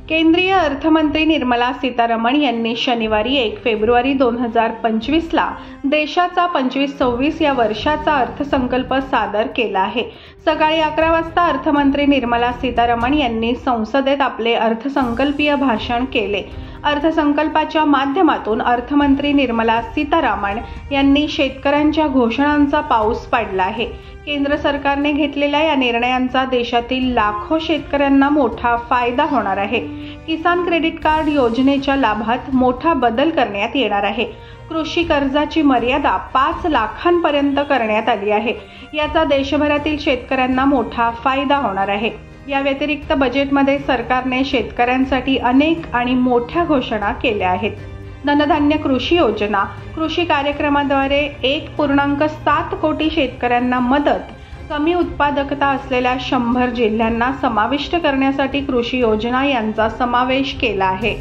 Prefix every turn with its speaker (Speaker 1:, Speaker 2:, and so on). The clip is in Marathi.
Speaker 1: केंद्रीय अर्थमंत्री निर्मला सीतारमण यांनी शनिवारी 1 फेब्रुवारी 2025ला देशाचा 25-26 या वर्षाचा अर्थसंकल्प सादर केला आहे। सकाळी 11 वाजता अर्थमंत्री निर्मला सीतारमण यांनी संसदेत आपले अर्थसंकल्पीय भाषण केले। अर्थसंकल्पाच्या माध्यमातून अर्थमंत्री निर्मला सीतारमण यांनी शेतकऱ्यांच्या घोषणांचा पाऊस पाडला आहे। केंद्र सरकारने घेतलेल्या या निर्णयांचा देशातील लाखो शेतकऱ्यांना मोठा फायदा होणार आहे। किसान क्रेडिट कार्ड योजनेच्या लाभात मोठा बदल करण्यात येणार आहे। कृषी कर्जाची मर्यादा 5 लाखांपर्यंत करण्यात आली आहे। याचा देशभरातील शेतकऱ्यांना मोठा फायदा होणार आहे। या व्यतिरिक्त बजेटमध्ये सरकारने शेतकऱ्यांसाठी अनेक आणि मोठ्या घोषणा केल्या आहेत। धनधान्य कृषी योजना, कृषी कार्यक्रमाद्वारे 1.7 कोटी शेतकऱ्यांना मदत, कमी उत्पादकता असलेल्या 100 जिल्ह्यांना समाविष्ट करण्यासाठी कृषी योजना यांचा समावेश केला आहे।